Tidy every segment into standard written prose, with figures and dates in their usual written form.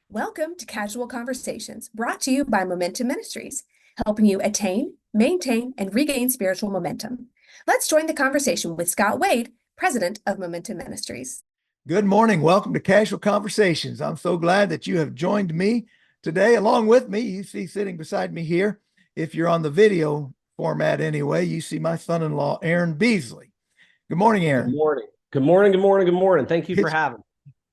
Welcome to Casual Conversations, brought to you by Momentum Ministries, helping you attain, maintain, and regain spiritual momentum. Let's join the conversation with Scott Wade, president of Momentum Ministries. Good morning. Welcome to Casual Conversations. I'm so glad that you have joined me today. Along with me, you see sitting beside me here, if you're on the video format anyway, you see my son-in-law, Aaron Beasley. Good morning, Aaron. Good morning. Good morning. Good morning. Good morning. Thank you for having me.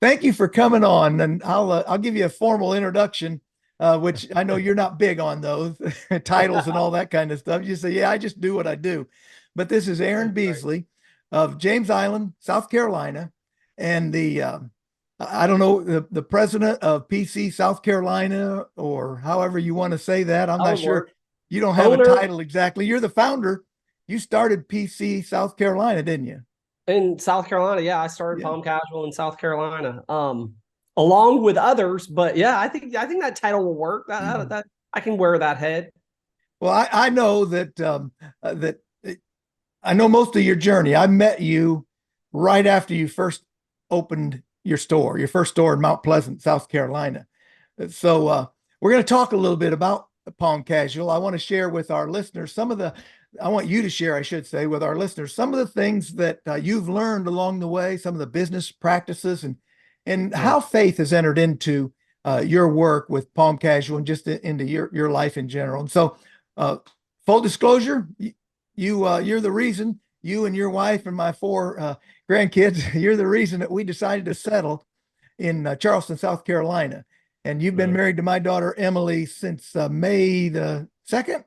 Thank you for coming on, and I'll give you a formal introduction, which I know you're not big on those titles and all that kind of stuff. You say, yeah, I just do what I do. But this is Aaron Beasley of James Island, South Carolina, and I don't know, the president of PC South Carolina, or however you want to say that. I'm not sure. You don't have a title exactly. You're the founder. You started PC South Carolina, didn't you? In South Carolina, yeah, I started Palm Casual in South Carolina, along with others. But yeah, I think that title will work. That I can wear that head. Well, I know that I know most of your journey. I met you right after you first opened your first store in Mount Pleasant, South Carolina. So we're going to talk a little bit about Palm Casual. I want to share with our listeners I want you to share, I should say, with our listeners, some of the things that you've learned along the way, some of the business practices, and how faith has entered into your work with Palm Casual and just into your life in general. And so, full disclosure, you're the reason, you and your wife and my 4 grandkids, you're the reason that we decided to settle in Charleston, South Carolina. And you've been married to my daughter, Emily, since May the 2nd.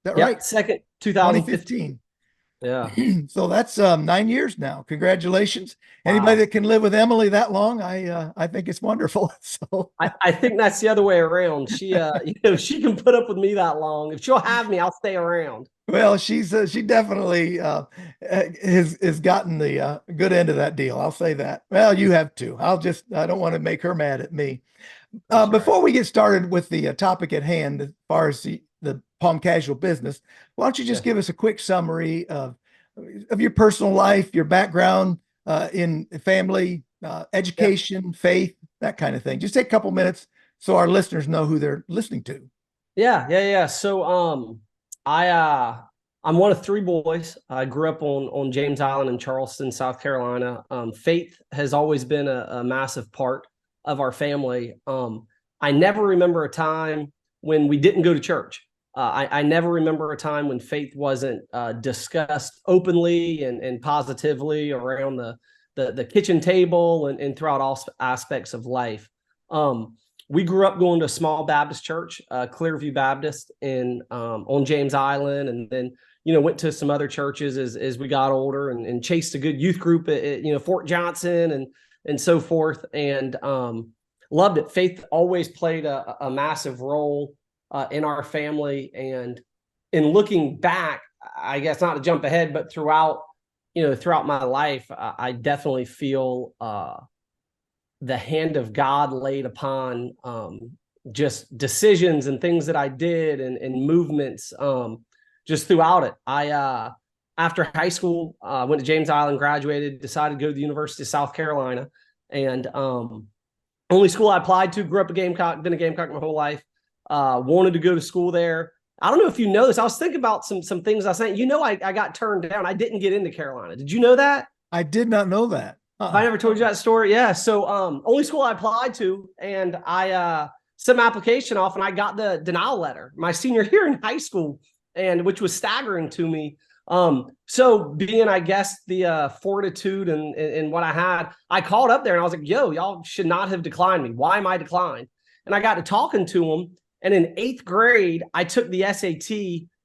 Is that right? 2nd, 2015. Yeah. So that's 9 years now. Congratulations. Wow. Anybody that can live with Emily that long, I think it's wonderful. So I think that's the other way around. She she can put up with me that long. If she'll have me, I'll stay around. Well, she definitely has gotten the good end of that deal. I'll say that. Well, you have too. I don't want to make her mad at me. Before we get started with the topic at hand, as far as the Palm Casual business, why don't you just give us a quick summary of your personal life, your background in family, education, faith, that kind of thing. Just take a couple minutes so our listeners know who they're listening to. Yeah. So I'm one of 3 boys. I grew up on James Island in Charleston, South Carolina. Faith has always been a massive part of our family. I never remember a time when we didn't go to church. I never remember a time when faith wasn't discussed openly and positively around the kitchen table and throughout all aspects of life. We grew up going to a small Baptist church, Clearview Baptist, on James Island, and then went to some other churches as we got older, and chased a good youth group at Fort Johnson and so forth, and loved it. Faith always played a massive role in our family. And in looking back, I guess not to jump ahead, but throughout my life, I definitely feel the hand of God laid upon just decisions and things that I did and movements just throughout it. I after high school, went to James Island, graduated, decided to go to the University of South Carolina, and only school I applied to. Grew up a Gamecock, been a Gamecock my whole life. Wanted to go to school there. I don't know if you know this. I was thinking about some things I was saying. I got turned down. I didn't get into Carolina. Did you know that? I did not know that. I never told you that story. Yeah. So only school I applied to, and I sent my application off, and I got the denial letter my senior year in high school, and which was staggering to me. So being, I guess, the fortitude and what I had, I called up there and I was like, yo, y'all should not have declined me. Why am I declined? And I got to talking to them. And in 8th grade, I took the SAT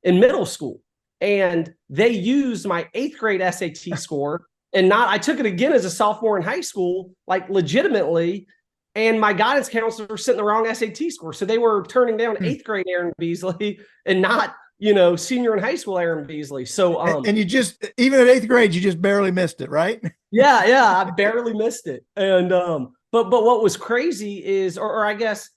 in middle school, and they used my 8th grade SAT score, and I took it again as a sophomore in high school, like legitimately. And my guidance counselor sent the wrong SAT score. So they were turning down 8th grade Aaron Beasley and not, senior in high school Aaron Beasley. So, and you just, even at 8th grade, you just barely missed it, right? Yeah, I barely missed it. And, but what was crazy is, or I guess,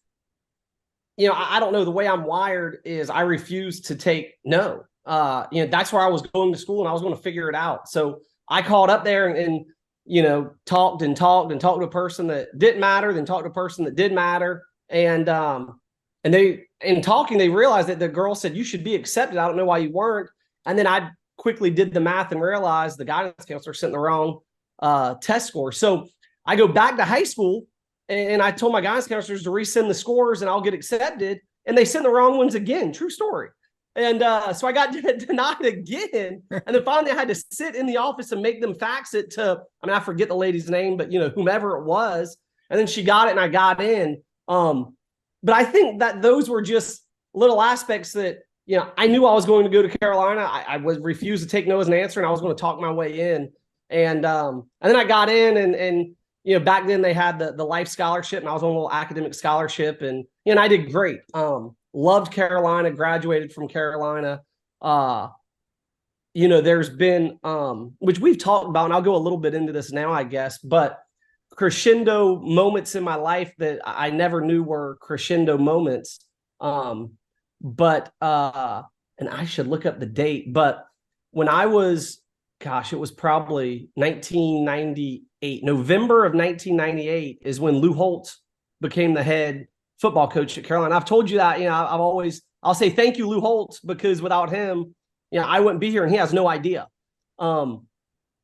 I don't know, the way I'm wired is I refuse to take no. That's where I was going to school and I was going to figure it out. So I called up there and talked and talked and talked to a person that didn't matter, then talked to a person that did matter. And they, in talking, they realized that the girl said, you should be accepted. I don't know why you weren't. And then I quickly did the math and realized the guidance counselor sent the wrong test score. So I go back to high school and I told my guidance counselors to resend the scores and I'll get accepted. And they sent the wrong ones again. True story. And so I got denied again. And then finally I had to sit in the office and make them fax it to, I forget the lady's name, but whomever it was. And then she got it and I got in. But I think that those were just little aspects that, I knew I was going to go to Carolina. I was refused to take no as an answer and I was going to talk my way in. And then I got in and back then they had the life scholarship and I was on a little academic scholarship and I did great. Loved Carolina, graduated from Carolina. There's been, which we've talked about, and I'll go a little bit into this now, I guess, but crescendo moments in my life that I never knew were crescendo moments. And I should look up the date, but when I was, it was probably 1998, November of 1998 is when Lou Holtz became the head football coach at Carolina. I've told you that, I'll say thank you, Lou Holtz, because without him, I wouldn't be here and he has no idea. But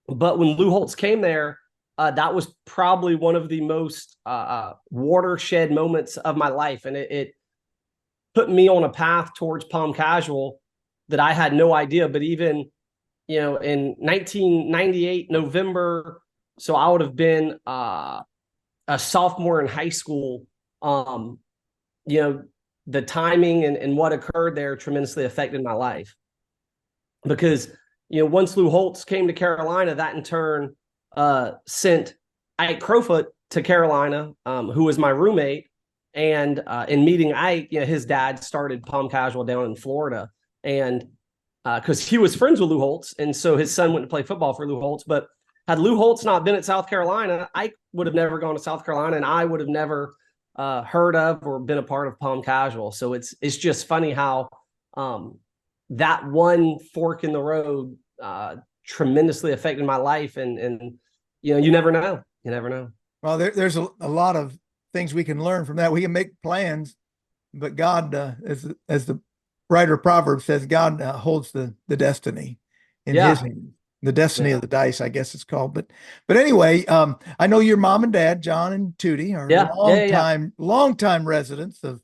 when Lou Holtz came there, that was probably one of the most watershed moments of my life. And it put me on a path towards Palm Casual that I had no idea. But even, in 1998, November, so I would have been a sophomore in high school. The timing and what occurred there tremendously affected my life. Because, once Lou Holtz came to Carolina, that in turn sent Ike Crowfoot to Carolina, who was my roommate. And in meeting Ike, his dad started Palm Casual down in Florida. And because he was friends with Lou Holtz. And so his son went to play football for Lou Holtz. But had Lou Holtz not been at South Carolina, Ike would have never gone to South Carolina and I would have never heard of or been a part of Palm Casual. So it's just funny how that one fork in the road tremendously affected my life. And you never know. You never know. Well, there's a lot of things we can learn from that. We can make plans, but God, as the writer of Proverbs says, God holds the destiny in his hand. The destiny of the dice, I guess it's called. But anyway, I know your mom and dad, John and Tootie, are long time residents of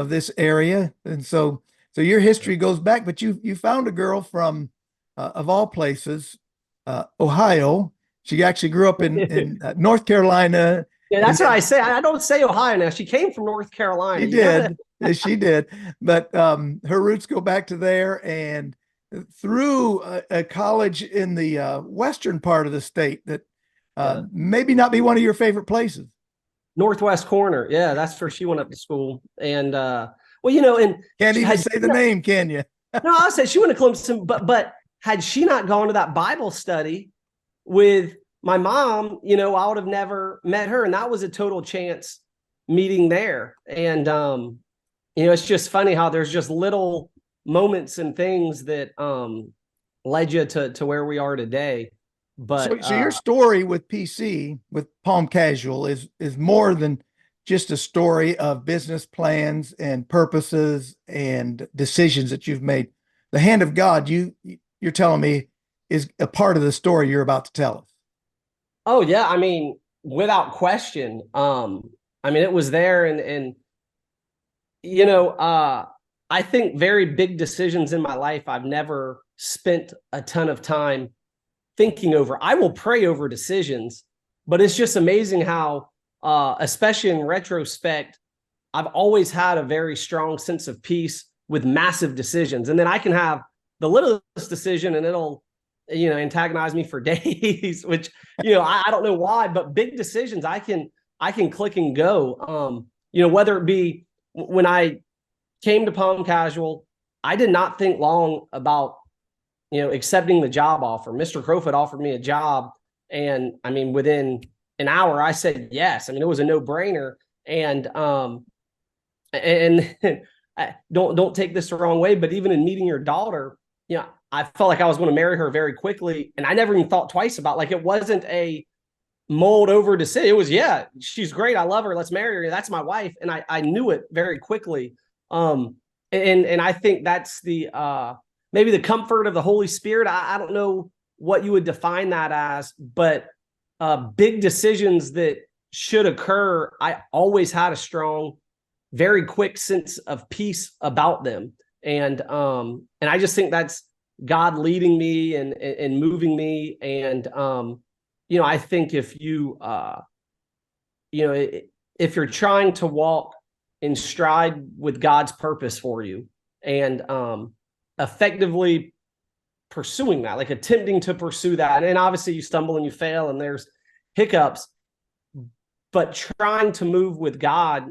this area. And so your history goes back, but you found a girl from of all places, Ohio. She actually grew up in North Carolina. Yeah, that's what I say. I don't say Ohio now. She came from North Carolina. She did. She did. But her roots go back to there and through a college in the western part of the state that maybe not be one of your favorite places. Northwest corner. Yeah, that's where she went up to school. And and can't even say the name, can you? No, I said she went to Clemson, but had she not gone to that Bible study with my mom, I would have never met her. And that was a total chance meeting there. And, it's just funny how there's just little moments and things that led you to where we are today. But so your story with PC, with Palm Casual is more than just a story of business plans and purposes and decisions that you've made. The hand of God, you're telling me, is a part of the story you're about to tell us. Oh yeah. Without question. It was there and I think very big decisions in my life, I've never spent a ton of time thinking over. I will pray over decisions, but it's just amazing how, especially in retrospect, I've always had a very strong sense of peace with massive decisions. And then I can have the littlest decision and it'll, antagonize me for days, which, I don't know why, but big decisions, I can click and go. Whether it be when I came to Palm Casual, I did not think long about, accepting the job offer. Mr. Crowfoot offered me a job. And within an hour, I said yes. It was a no brainer. And and don't take this the wrong way, but even in meeting your daughter, I felt like I was going to marry her very quickly, and I never even thought twice about, like, it wasn't a mold over decision. It was, yeah, she's great, I love her, let's marry her, that's my wife, and I knew it very quickly. And I think that's the maybe the comfort of the Holy Spirit. I don't know what you would define that as, but big decisions that should occur, I always had a strong, very quick sense of peace about them. And I just think that's God leading me and moving me. And I think if you if you're trying to walk in stride with God's purpose for you, and effectively pursuing that, like attempting to pursue that, and obviously you stumble and you fail and there's hiccups, but trying to move with God,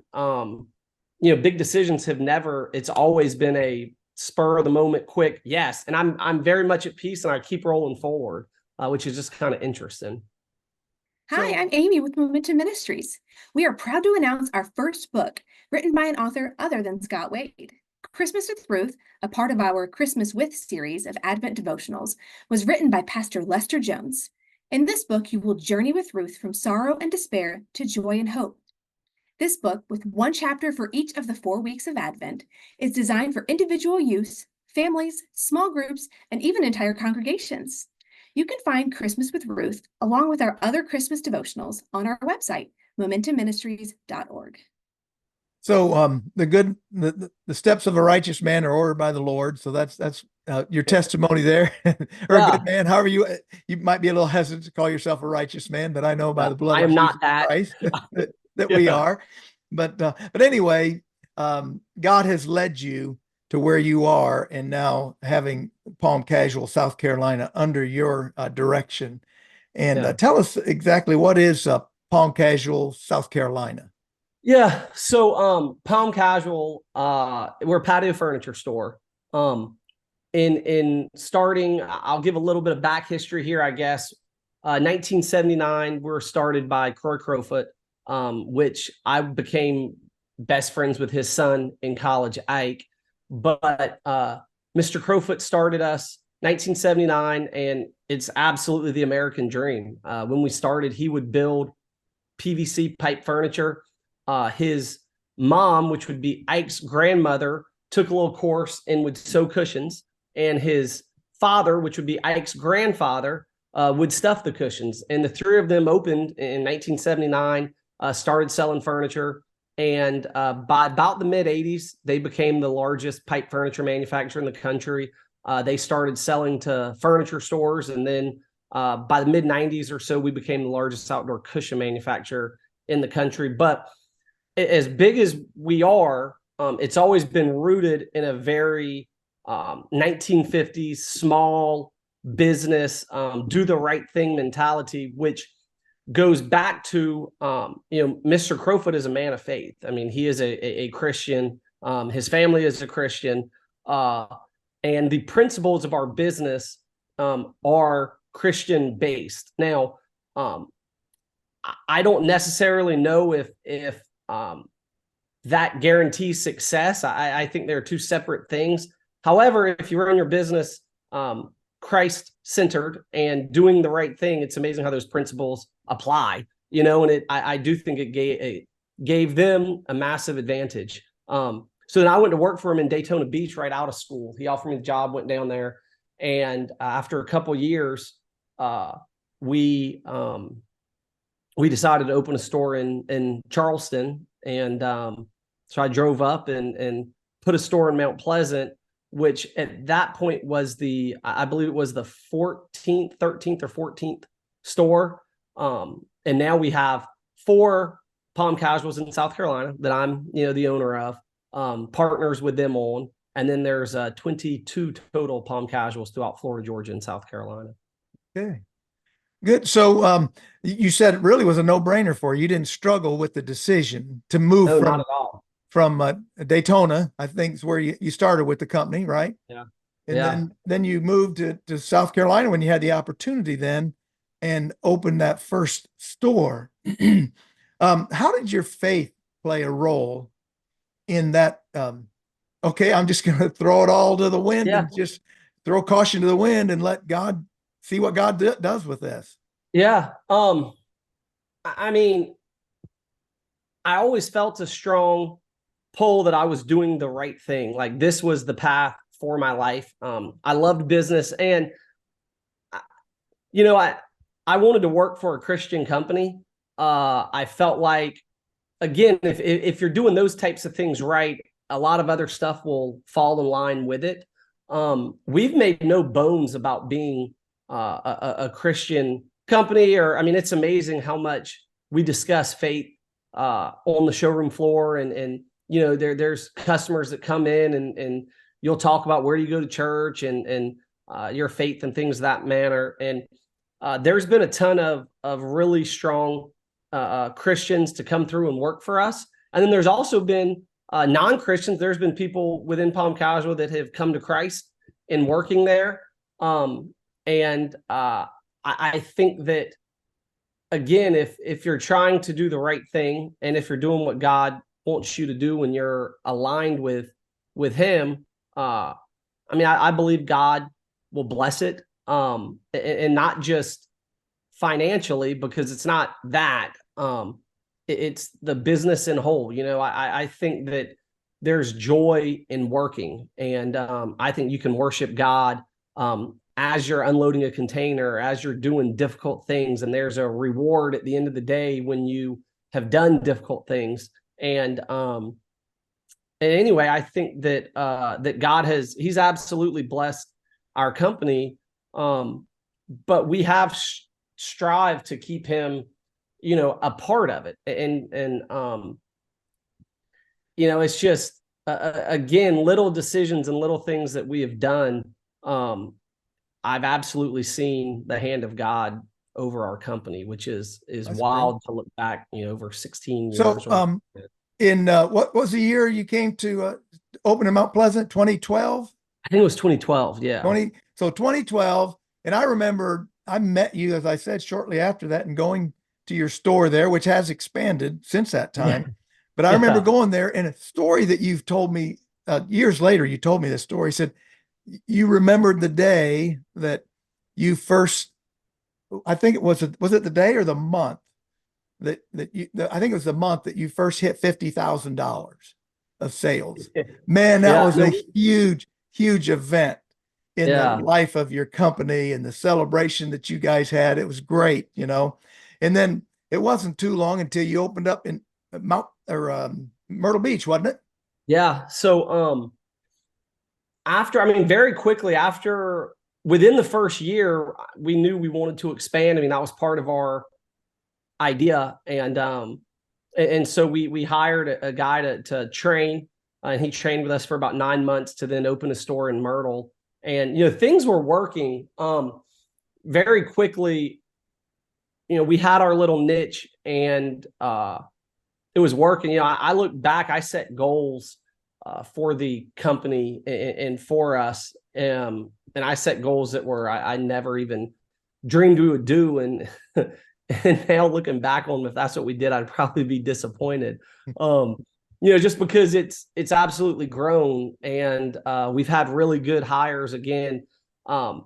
big decisions have never, it's always been a spur of the moment, quick, yes. And I'm very much at peace, and I keep rolling forward, which is just kind of interesting. Hi, I'm Amy with Momentum Ministries. We are proud to announce our first book, written by an author other than Scott Wade. Christmas with Ruth, a part of our Christmas With series of Advent devotionals, was written by Pastor Lester Jones. In this book, you will journey with Ruth from sorrow and despair to joy and hope. This book, with one chapter for each of the 4 weeks of Advent, is designed for individual use, families, small groups, and even entire congregations. You can find Christmas with Ruth, along with our other Christmas devotionals, on our website, momentumministries.org. So the steps of a righteous man are ordered by the Lord. So that's your testimony there. Or a good man. However, you might be a little hesitant to call yourself a righteous man, but I know by the blood of Jesus Christ that we are. But anyway, God has led you to where you are, and now having Palm Casual, South Carolina, under your direction. And tell us exactly, what is Palm Casual, South Carolina? Yeah. So Palm Casual, we're a patio furniture store. In starting, I'll give a little bit of back history here, I guess. 1979, we were started by Croy Crowfoot, which I became best friends with his son in college, Ike. But Mr. Crowfoot started us 1979, and it's absolutely the American dream. When we started, he would build PVC pipe furniture. His mom, which would be Ike's grandmother, took a little course and would sew cushions. And his father, which would be Ike's grandfather, would stuff the cushions. And the three of them opened in 1979, started selling furniture. And by about the mid-'80s, they became the largest pipe furniture manufacturer in the country. They started selling to furniture stores. And then by the mid-'90s or so, we became the largest outdoor cushion manufacturer in the country. But as big as we are, it's always been rooted in a very 1950s small business, do the right thing mentality, which goes back to, Mr. Crowfoot is a man of faith. I mean, he is a Christian. His family is a Christian. And the principles of our business are Christian based. Now, I don't necessarily know if that guarantees success. I think there are two separate things. However, if you run your business Christ-centered and doing the right thing, it's amazing how those principles apply. And I do think it gave them a massive advantage. So then I went to work for him in Daytona Beach right out of school. He offered me the job, went down there, and after a couple years, we decided to open a store in Charleston. And so I drove up and put a store in Mount Pleasant, which at that point was I believe it was the 13th or 14th store. And now we have 4 Palm Casuals in South Carolina that I'm, the owner of, partners with them on. And then there's 22 total Palm Casuals throughout Florida, Georgia, and South Carolina. Okay. Good. So you said it really was a no-brainer for you. You didn't struggle with the decision to move not at all. From Daytona, I think is where you started with the company, right? Yeah. And then you moved to South Carolina when you had the opportunity then, and opened that first store. How did your faith play a role in that, okay, I'm just going to throw it all to the wind Yeah. and just throw caution to the wind and let God see what God does with this? Yeah. I mean, I always felt a strong pull that I was doing the right thing. Like this was the path for my life. I loved business, and you know, I wanted to work for a Christian company. I felt like, again, if you're doing those types of things right, a lot of other stuff will fall in line with it. We've made no bones about being a Christian company, or I mean, it's amazing how much we discuss faith on the showroom floor, and you know, there's customers that come in and you'll talk about where you go to church and your faith and things of that manner. And there's been a ton of really strong Christians to come through and work for us. And then there's also been non-Christians. There's been people within Palm Casual that have come to Christ in working there. And I think that, again, if you're trying to do the right thing, and if you're doing what God wants you to do when you're aligned with him, I mean, I believe God will bless it. And not just financially, because it's not that. It's the business in whole. You know, I think that there's joy in working, and I think you can worship God as you're unloading a container, as you're doing difficult things, and there's a reward at the end of the day when you have done difficult things. And anyway, I think that that God he's absolutely blessed our company. But we have strived to keep him, you know, a part of it. And you know, it's just, again, little decisions and little things that we have done. I've absolutely seen the hand of God over our company, which is That's wild great. to look back, you know, over 16 years. So, in what was the year you came to open in Mount Pleasant? 2012? I think it was 2012. Yeah. 2012. And I remember I met you, as I said, shortly after that, and going to your store there, which has expanded since that time. Yeah. But I remember going there, and a story that you've told me years later, you told me this story. Said you remembered the day that you first, I think it was it the day or the month that I think it was the month that you first hit $50,000 of sales. Man, that was a huge event in the life of your company, and the celebration that you guys had. It was great, you know. And then it wasn't too long until you opened up in Myrtle Beach, wasn't it? Yeah. So after, I mean, very quickly after, within the first year, we knew we wanted to expand. I mean, that was part of our idea. And so we hired a guy to train, and he trained with us for about 9 months to then open a store in Myrtle. And, you know, things were working very quickly. You know, we had our little niche, and it was working. You know, I look back, I set goals for the company and for us. And I set goals that were, I never even dreamed we would do. And, and now looking back on them, if that's what we did, I'd probably be disappointed. You know, just because it's absolutely grown, and we've had really good hires again. I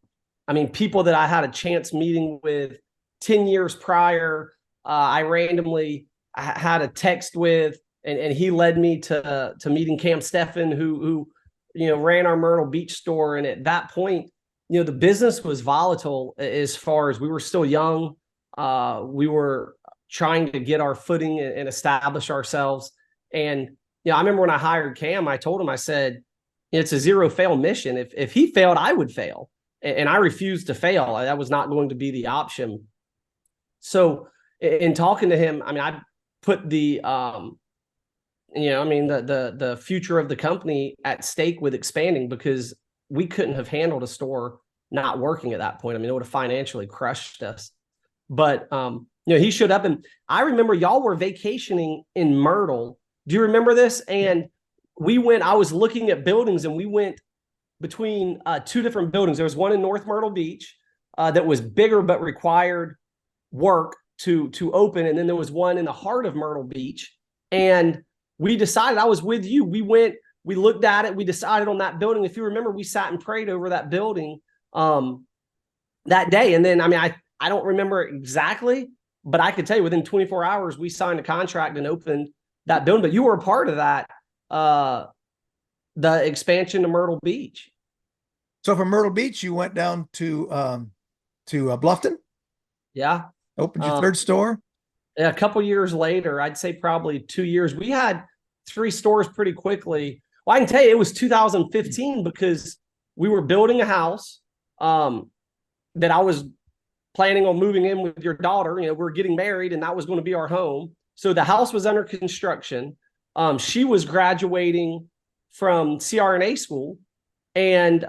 mean, people that I had a chance meeting with 10 years prior, I randomly had a text with, and he led me to meeting Cam Steffen, who you know, ran our Myrtle Beach store. And at that point, you know, the business was volatile as far as we were still young. We were trying to get our footing and establish ourselves. And, you know, I remember when I hired Cam, I told him, I said, it's a zero fail mission. If he failed, I would fail. And I refused to fail. That was not going to be the option. So in talking to him, I mean, I put the, you know, I mean, the future of the company at stake with expanding, because we couldn't have handled a store not working at that point. I mean, it would have financially crushed us. But, you know, he showed up, and I remember y'all were vacationing in Myrtle. Do you remember this? And we went, I was looking at buildings, and we went between two different buildings. There was one in North Myrtle Beach that was bigger but required work to open. And then there was one in the heart of Myrtle Beach. And we decided, I was with you. We went, we looked at it. We decided on that building. If you remember, we sat and prayed over that building that day. And then, I mean, I don't remember exactly, but I could tell you within 24 hours, we signed a contract and opened that building. But you were a part of that, the expansion to Myrtle Beach. So from Myrtle Beach, you went down to Bluffton? Yeah. Opened your third store? A couple years later, I'd say probably 2 years, we had 3 stores pretty quickly. Well, I can tell you it was 2015 because we were building a house that I was planning on moving in with your daughter. You know, we're getting married and that was going to be our home. So the house was under construction. She was graduating from CRNA school and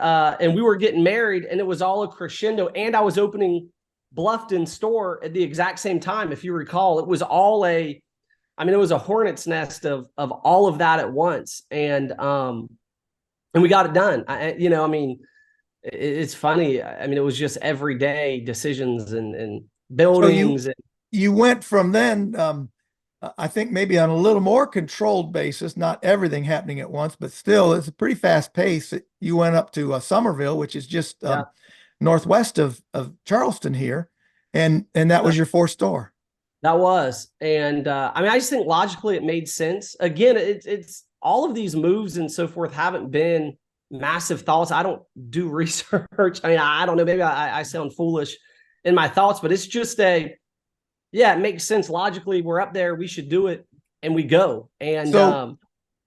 we were getting married and it was all a crescendo. And I was opening Bluffton store at the exact same time. If you recall, it was all it was a hornet's nest of all of that at once. And we got it done. It's funny. I mean, it was just everyday decisions and buildings. So you went from then, I think maybe on a little more controlled basis, not everything happening at once, but still it's a pretty fast pace. You went up to Somerville, which is just northwest of Charleston here. And that was your 4th store. That was. And I just think logically it made sense. Again, it's all of these moves and so forth haven't been massive thoughts. I don't do research. I mean, I don't know, maybe I sound foolish in my thoughts, but it's just it makes sense. Logically, we're up there, we should do it, and we go. And so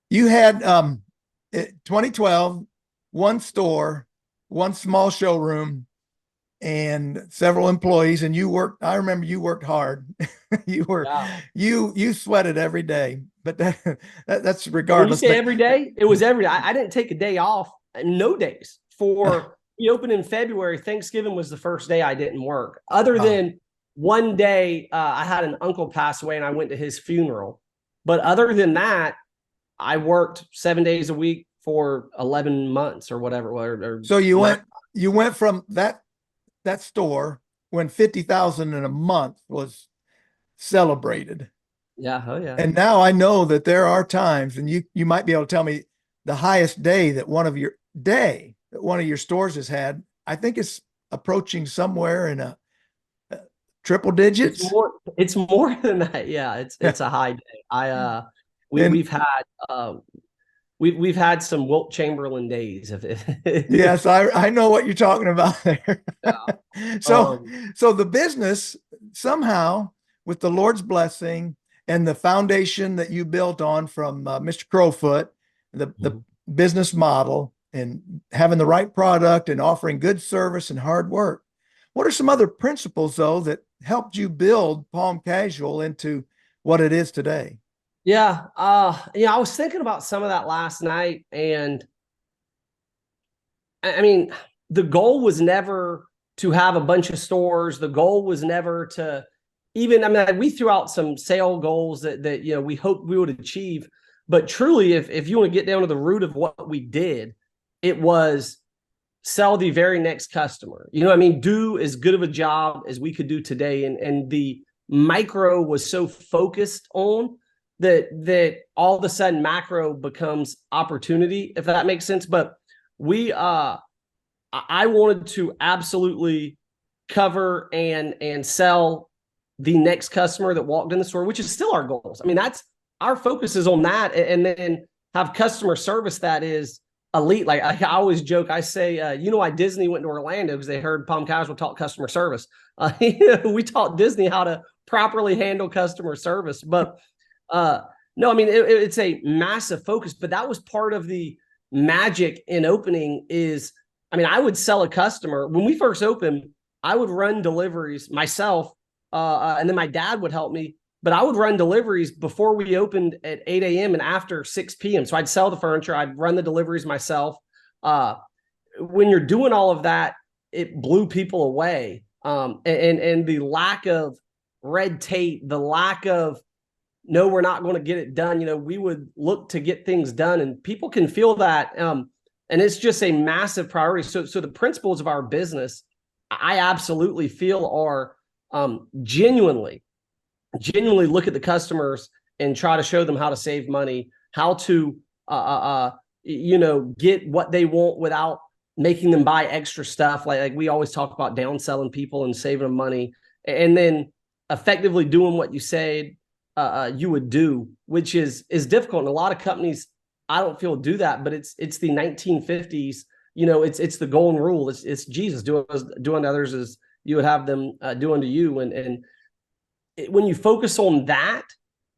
you had 2012, 1 store, 1 small showroom, and several employees, and I remember you worked hard. You sweated every day, but that's regardless. When you say every day, it was every day. I didn't take a day off, no days. We opened in February. Thanksgiving was the first day I didn't work. Other than one day, I had an uncle pass away and I went to his funeral. But other than that, I worked 7 days a week for 11 months or whatever. So you went from that store when 50,000 in a month was celebrated. Yeah. Oh yeah. And now I know that there are times, and you might be able to tell me the highest day that one of your stores has had. I think it's approaching somewhere in a triple digits. It's more than that. Yeah. It's a high day. We've had some Wilt Chamberlain days. Yes, I know what you're talking about there. Yeah. So the business somehow, with the Lord's blessing and the foundation that you built on from Mr. Crowfoot, the business model, and having the right product and offering good service and hard work. What are some other principles, though, that helped you build Palm Casual into what it is today? Yeah. I was thinking about some of that last night, and I mean, the goal was never to have a bunch of stores. The goal was never to we threw out some sale goals that we hoped we would achieve, but truly, if you want to get down to the root of what we did, it was sell the very next customer. Do as good of a job as we could do today. And the micro was so focused on that all of a sudden macro becomes opportunity, if that makes sense. But I wanted to absolutely cover and sell the next customer that walked in the store, which is still our goals. I mean, that's our focus is on that, and then have customer service that is elite. Like I always joke, I say, why Disney went to Orlando? Because they heard Palm Casual taught customer service. We taught Disney how to properly handle customer service. But no, I mean, it's a massive focus, but that was part of the magic in opening is, I would sell a customer. When we first opened, I would run deliveries myself, and then my dad would help me. But I would run deliveries before we opened at 8 a.m. and after 6 p.m. So I'd sell the furniture. I'd run the deliveries myself. When you're doing all of that, it blew people away. And the lack of red tape, the lack of, no, we're not going to get it done. We would look to get things done, and people can feel that. And it's just a massive priority. So the principles of our business, I absolutely feel are genuinely look at the customers and try to show them how to save money, how to, get what they want without making them buy extra stuff. Like we always talk about downselling people and saving them money, and then effectively doing what you said you would do, which is difficult. And a lot of companies, I don't feel, do that, but it's the 1950s. It's the golden rule. It's Jesus, do unto others as you would have them do unto you. And when you focus on that,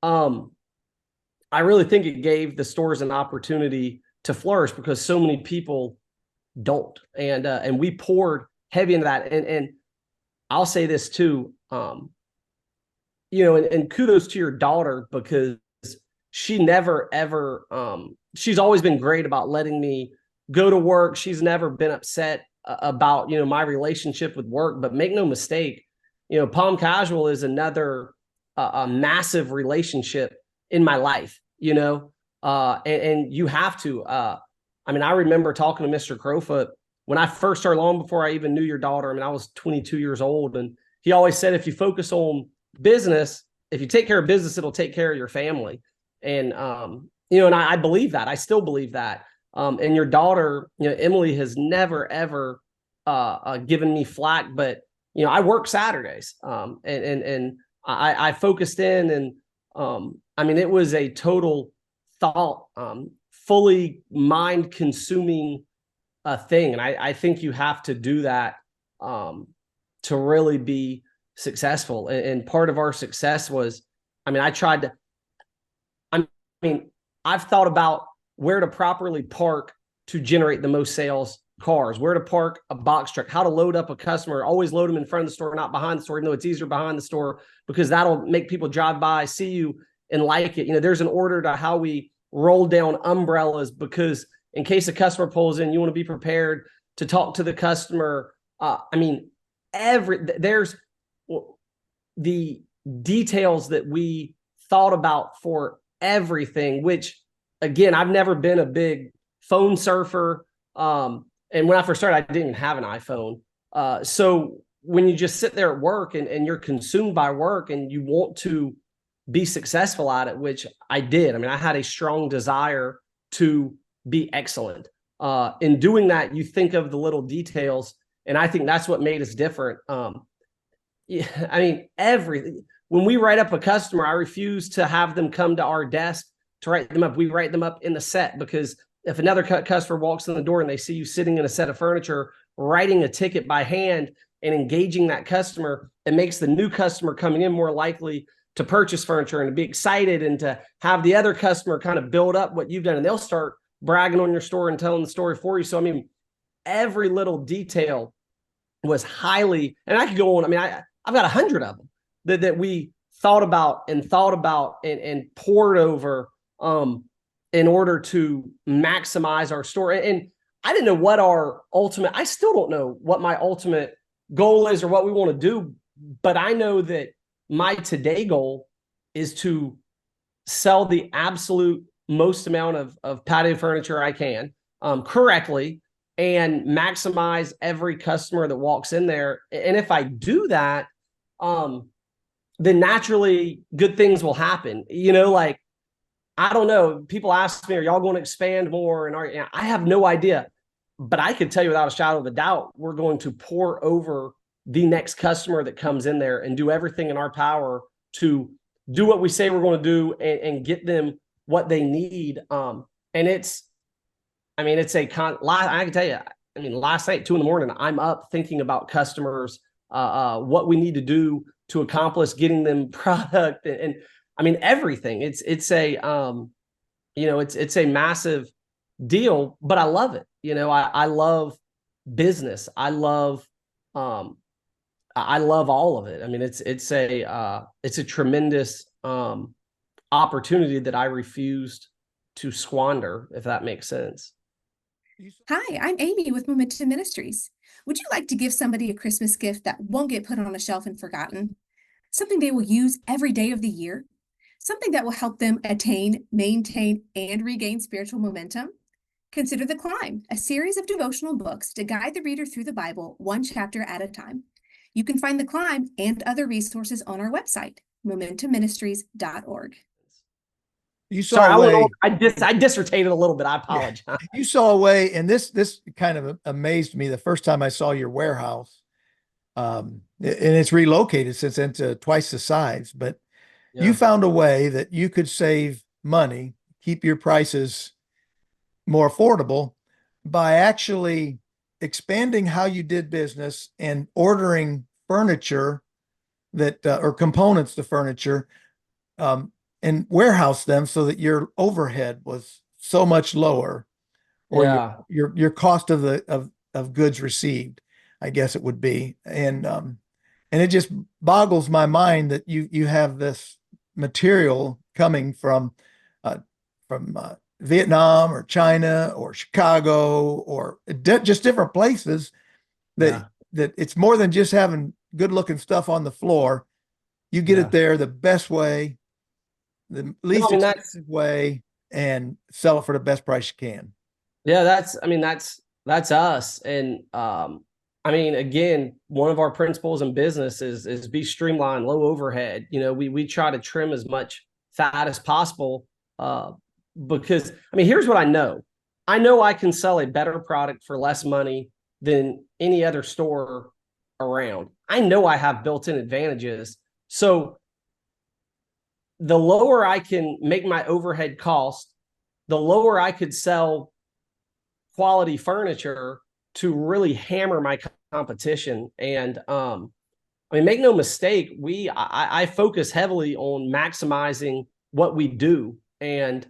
I really think it gave the stores an opportunity to flourish, because so many people don't. And we poured heavy into that. And I'll say this too, and kudos to your daughter, because she never ever, she's always been great about letting me go to work. She's never been upset about, my relationship with work. But make no mistake, Palm Casual is another a massive relationship in my life, and you have to, I remember talking to Mr. Crowfoot when I first started, long before I even knew your daughter. I was 22 years old, and he always said, if you focus on business, if you take care of business, it'll take care of your family. And, and I believe that. I still believe that. And your daughter, Emily, has never, ever given me flack, but, I work Saturdays, and I focused in, and it was a total thought, fully mind consuming thing. And I think you have to do that to really be successful. And part of our success was, I've thought about where to properly park to generate the most sales cars, where to park a box truck, how to load up a customer, always load them in front of the store, not behind the store, even though it's easier behind the store, because that'll make people drive by, see you, and like it. There's an order to how we roll down umbrellas, because in case a customer pulls in, you want to be prepared to talk to the customer. There's the details that we thought about for everything, which, again, I've never been a big phone surfer. And when I first started, I didn't have an iPhone. So when you just sit there at work and you're consumed by work and you want to be successful at it, which I did. I had a strong desire to be excellent. In doing that, you think of the little details, and I think that's what made us different. Everything. When we write up a customer, I refuse to have them come to our desk to write them up. We write them up in the set, because if another customer walks in the door and they see you sitting in a set of furniture, writing a ticket by hand and engaging that customer, it makes the new customer coming in more likely to purchase furniture and to be excited, and to have the other customer kind of build up what you've done, and they'll start bragging on your store and telling the story for you. So, every little detail was highly, and I could go on. I've got 100 of them that we thought about and poured over, in order to maximize our store. And I didn't know what I still don't know what my ultimate goal is or what we want to do, but I know that my today goal is to sell the absolute most amount of patio furniture I can, correctly, and maximize every customer that walks in there. And if I do that, then naturally good things will happen. I don't know. People ask me, are y'all going to expand more? And I have no idea, but I could tell you without a shadow of a doubt, we're going to pour over the next customer that comes in there and do everything in our power to do what we say we're going to do, and get them what they need. And it's I can tell you, last night, 2 a.m, I'm up thinking about customers, what we need to do to accomplish getting them product, and everything. It's a massive deal, but I love it. I love business. I love all of it. It's a tremendous opportunity that I refused to squander, if that makes sense. Hi, I'm Amy with Momentum Ministries. Would you like to give somebody a Christmas gift that won't get put on a shelf and forgotten? Something they will use every day of the year? Something that will help them attain, maintain, and regain spiritual momentum? Consider The Climb, a series of devotional books to guide the reader through the Bible one chapter at a time. You can find The Climb and other resources on our website, momentumministries.org. You saw Sorry, a way. I dissertated a little bit. I apologize. You saw a way, and this kind of amazed me the first time I saw your warehouse. And it's relocated since then to twice the size, but you Yeah. found a way that you could save money, keep your prices more affordable by actually expanding how you did business and ordering furniture that or components to furniture and warehouse them so that your overhead was so much lower, or Yeah. your cost of the of goods received, I guess it would be. And it just boggles my mind that you have this material coming uh, from Vietnam or China or Chicago or just different places that Yeah. that it's more than just having good looking stuff on the floor. You get it Yeah. there the best way, the No, least I mean, that's, expensive way, and sell it for the best price you can. yeah, that's us. And I mean, again, one of our principles in business is be streamlined, low overhead. You know, we try to trim as much fat as possible. Because I mean, here's what I know. I know I can sell a better product for less money than any other store around. I know I have built-in advantages. So the lower I can make my overhead cost, the lower I could sell quality furniture to really hammer my competition. And I mean, make no mistake, I focus heavily on maximizing what we do. And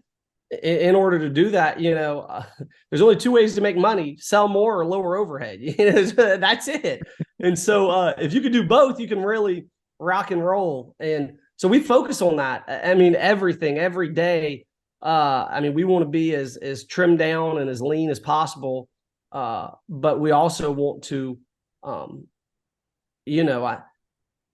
in order to do that, you know, there's only two ways to make money: sell more or lower overhead. You know, that's it. And so if you can do both, you can really rock and roll. And so we focus on that. I mean, everything, every day. I mean, we want to be as trimmed down and as lean as possible. But we also want to, you know,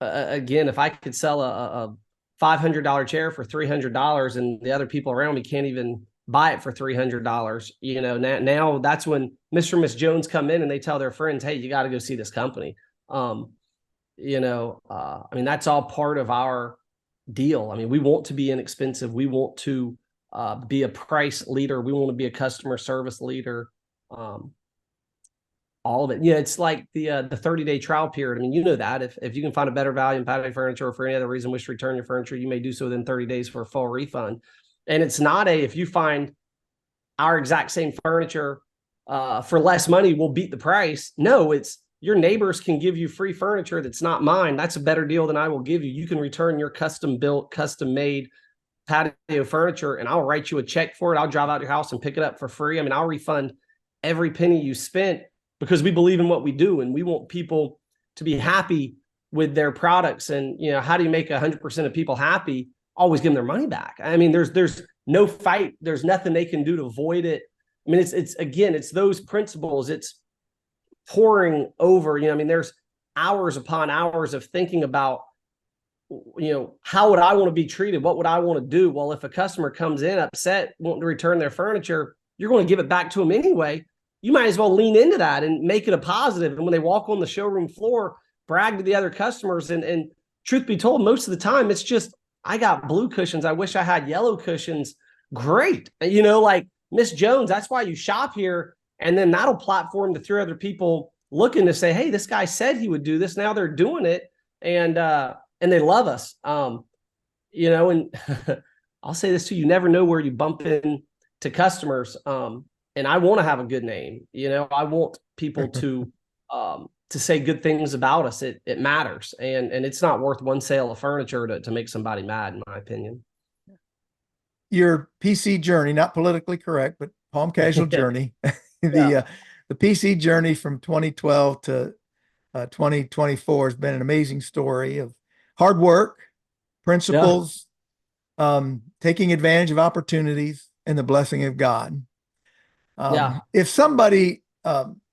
again, if I could sell a $500 chair for $300 and the other people around me can't even buy it for $300, you know, now that's when Mr. and Miss Jones come in and they tell their friends, hey, you got to go see this company. You know, I mean, that's all part of our deal. I mean, we want to be inexpensive. We want to be a price leader. We want to be a customer service leader. All of it. Yeah, it's like the 30-day trial period. I mean, you know that if you can find a better value in patio furniture, or for any other reason wish to return your furniture, you may do so within 30 days for a full refund. And it's not if you find our exact same furniture for less money, we'll beat the price. No, it's your neighbors can give you free furniture that's not mine. That's a better deal than I will give you. You can return your custom built, custom made patio furniture, and I'll write you a check for it. I'll drive out to your house and pick it up for free. I mean, I'll refund every penny you spent, because we believe in what we do and we want people to be happy with their products. And, you know, how do you make 100% of people happy? Always give them their money back. I mean, there's no fight. There's nothing they can do to avoid it. I mean, it's those principles. It's pouring over, you know, I mean, there's hours upon hours of thinking about, you know, how would I want to be treated? What would I want to do? Well, if a customer comes in upset, wanting to return their furniture, you're going to give it back to them anyway. You might as well lean into that and make it a positive. And when they walk on the showroom floor, brag to the other customers. And truth be told, most of the time, it's just, I got blue cushions. I wish I had yellow cushions. Great. And, you know, like Miss Jones, that's why you shop here. And then that'll platform to 3 other people looking to say, hey, this guy said he would do this. Now they're doing it. And they love us. You know, and I'll say this too, you never know where you bump in to customers. And I want to have a good name. You know, I want people to say good things about us. It matters. And it's not worth one sale of furniture to make somebody mad, in my opinion. Your PC journey, not politically correct, but Palm Casual journey, the PC journey from 2012 to 2024 has been an amazing story of hard work, principles, taking advantage of opportunities, and the blessing of God. If somebody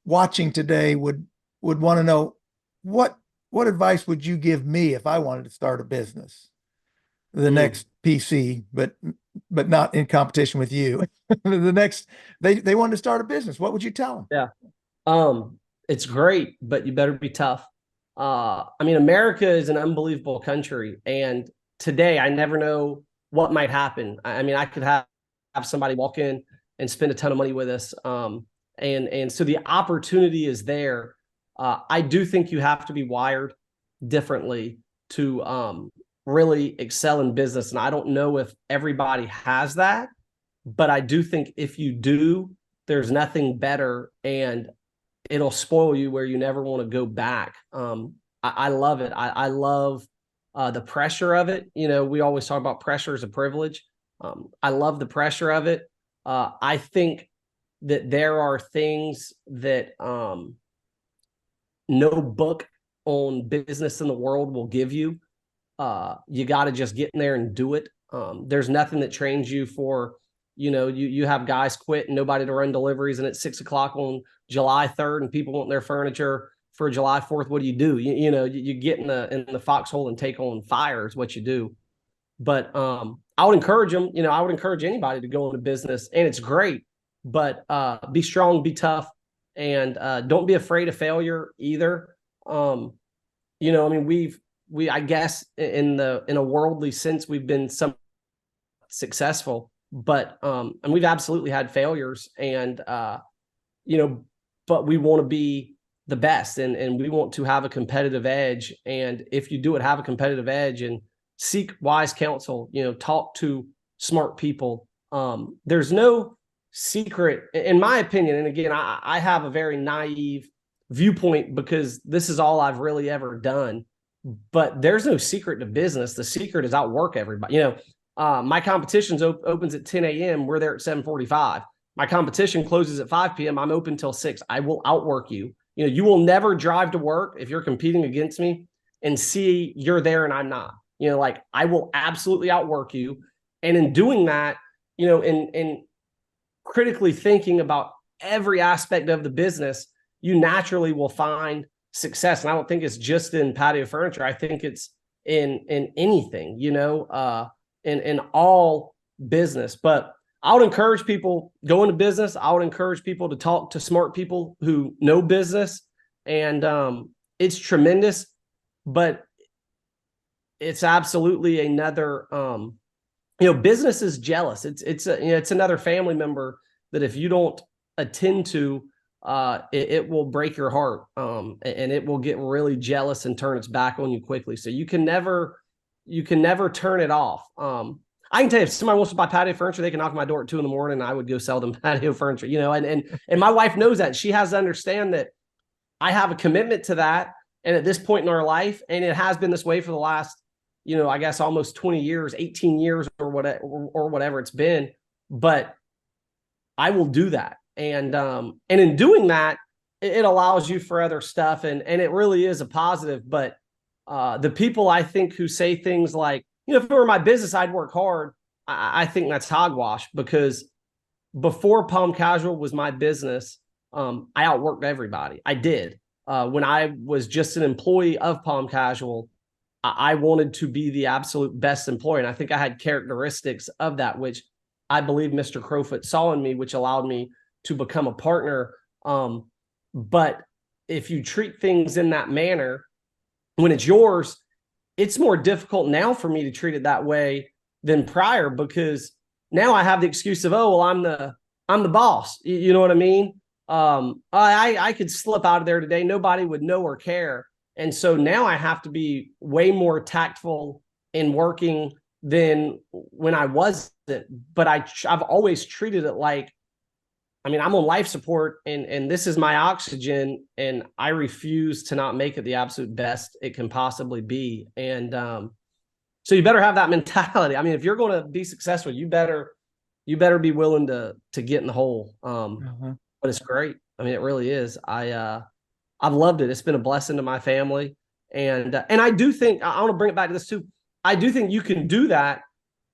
watching today would want to know what advice would you give me if I wanted to start a business, the next PC, but not in competition with you, the next, they wanted to start a business, what would you tell them? Yeah. It's great, but you better be tough. I mean, America is an unbelievable country. And today I never know what might happen. I mean, I could have somebody walk in and spend a ton of money with us. And so the opportunity is there. I do think you have to be wired differently to really excel in business. And I don't know if everybody has that, but I do think if you do, there's nothing better, and it'll spoil you where you never want to go back. I love it. I love the pressure of it. You know, we always talk about pressure as a privilege. I love the pressure of it. I think that there are things that no book on business in the world will give you. You got to just get in there and do it. There's nothing that trains you for, you know, you have guys quit and nobody to run deliveries, and it's 6 o'clock on July 3rd and people want their furniture for July 4th. What do? You know, you get in the foxhole and take on fire is what you do. But I would encourage them, you know, I would encourage anybody to go into business, and it's great, but be strong, be tough, and don't be afraid of failure either. You know, I mean, I guess in a worldly sense, we've been some successful, but and we've absolutely had failures, and you know, but we want to be the best, and we want to have a competitive edge. And if you do it, have a competitive edge and seek wise counsel, you know, talk to smart people. There's no secret, in my opinion. And again, I have a very naive viewpoint because this is all I've really ever done, but there's no secret to business. The secret is outwork everybody. You know, my competition opens at 10 a.m. We're there at 7:45. My competition closes at 5 p.m. I'm open till 6. I will outwork you. You know, you will never drive to work if you're competing against me and see you're there and I'm not. You know, like, I will absolutely outwork you. And in doing that, you know, in critically thinking about every aspect of the business, you naturally will find success. And I don't think it's just in patio furniture. I think it's in anything, you know, in all business. But I would encourage people go into business. I would encourage people to talk to smart people who know business, and it's tremendous, but it's absolutely another, you know, business is jealous. It's another family member that if you don't attend to, it will break your heart, and it will get really jealous and turn its back on you quickly. So you can never turn it off. I can tell you, if somebody wants to buy patio furniture, they can knock on my door at 2 a.m. and I would go sell them patio furniture, you know, and my wife knows that. She has to understand that I have a commitment to that. And at this point in our life, and it has been this way for the last, you know, I guess almost 20 years, 18 years or whatever it's been, but I will do that. And in doing that, it allows you for other stuff, and it really is a positive. But the people, I think, who say things like, you know, if it were my business, I'd work hard, I think that's hogwash, because before Palm Casual was my business, I outworked everybody. I did. When I was just an employee of Palm Casual, I wanted to be the absolute best employee. And I think I had characteristics of that, which I believe Mr. Crowfoot saw in me, which allowed me to become a partner. But if you treat things in that manner, when it's yours, it's more difficult now for me to treat it that way than prior, because now I have the excuse of, oh, well, I'm the boss. You know what I mean? I could slip out of there today. Nobody would know or care. And so now I have to be way more tactful in working than when I wasn't. But I've always treated it like, I mean, I'm on life support, and this is my oxygen, and I refuse to not make it the absolute best it can possibly be. And so you better have that mentality. I mean, if you're going to be successful, you better be willing to get in the hole. But it's great. I mean, it really is. I've loved it. It's been a blessing to my family, and I do think, I want to bring it back to this too. I do think you can do that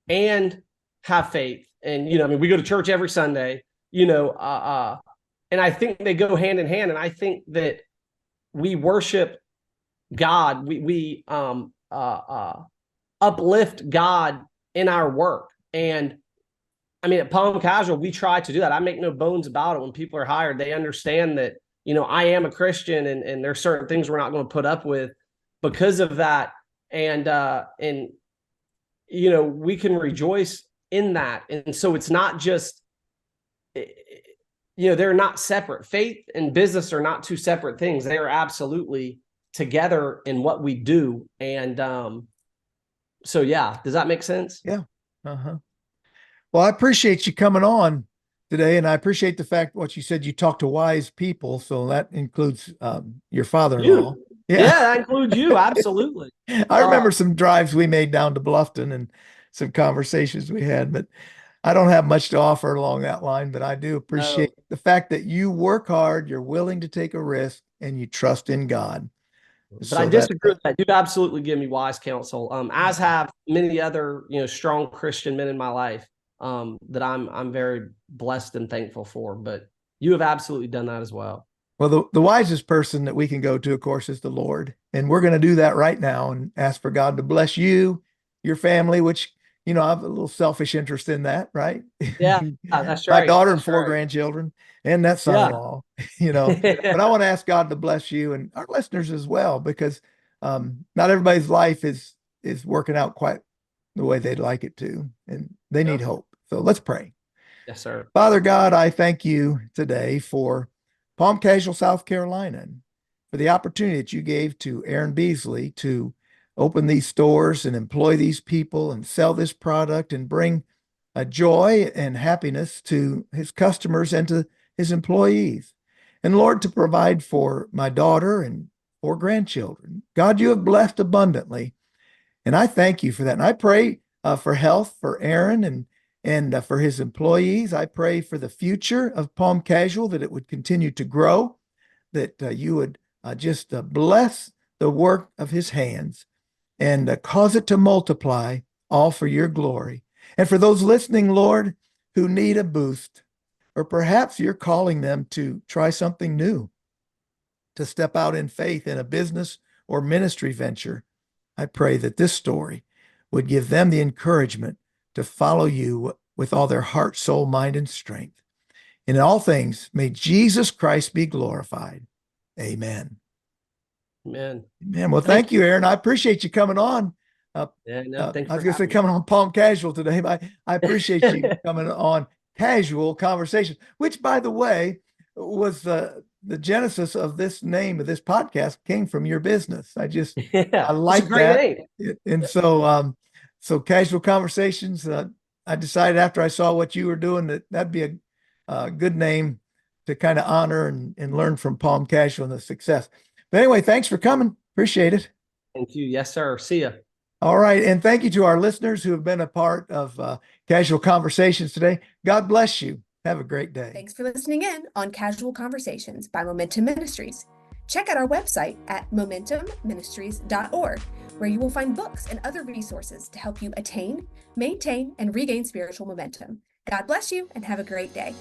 and have faith. And, you know, I mean, we go to church every Sunday, you know, and I think they go hand in hand. And I think that we worship God. We uplift God in our work. And I mean, at Palm Casual, we try to do that. I make no bones about it. When people are hired, they understand that, you know, I am a Christian, and there's certain things we're not going to put up with because of that. And we can rejoice in that. And so it's not just, they're not separate. Faith and business are not two separate things. They are absolutely together in what we do. And so, yeah, does that make sense? Yeah. Uh-huh. Well, I appreciate you coming on today, and I appreciate the fact what you said. You talk to wise people, so that includes your father-in-law. You. Yeah, that includes you. Absolutely. I remember some drives we made down to Bluffton and some conversations we had, but I don't have much to offer along that line. But I do appreciate the fact that you work hard, you're willing to take a risk, and you trust in God. But So I disagree with that. You've absolutely given me wise counsel, as have many other, strong Christian men in my life, that I'm very blessed and thankful for. But you have absolutely done that as well. Well, the wisest person that we can go to, of course, is the Lord. And we're going to do that right now and ask for God to bless you, your family, which, I have a little selfish interest in that, right? Yeah, that's right. My daughter and That's 4 right. grandchildren and that son-in-law, but I want to ask God to bless you and our listeners as well, because not everybody's life is working out quite the way they'd like it to, and they need hope. So let's pray. Yes, sir. Father God, I thank you today for Palm Casual, South Carolina, and for the opportunity that you gave to Aaron Beasley to open these stores and employ these people and sell this product and bring a joy and happiness to his customers and to his employees. And Lord, to provide for my daughter and 4 grandchildren. God, you have blessed abundantly. And I thank you for that. And I pray for health for Aaron and for his employees. I pray for the future of Palm Casual, that it would continue to grow, that you would just bless the work of his hands and cause it to multiply, all for your glory. And for those listening, Lord, who need a boost, or perhaps you're calling them to try something new, to step out in faith in a business or ministry venture, I pray that this story would give them the encouragement to follow you with all their heart, soul, mind, and strength. In all things, may Jesus Christ be glorified. Amen. Amen. Amen. Well, thank you, Aaron. I appreciate you coming on. Thanks I was for going to say having me. coming on Palm Casual today, but I appreciate you coming on Casual Conversation, which, by the way, was the genesis of this name of this podcast came from your business. I like it's a great that. name. And so Casual Conversations, I decided after I saw what you were doing that that'd be a good name to kind of honor and learn from Palm Casual and the success. But anyway, thanks for coming. Appreciate it. Thank you. Yes, sir. See ya. All right. And thank you to our listeners who have been a part of Casual Conversations today. God bless you. Have a great day. Thanks for listening in on Casual Conversations by Momentum Ministries. Check out our website at momentumministries.org, where you will find books and other resources to help you attain, maintain, and regain spiritual momentum. God bless you and have a great day.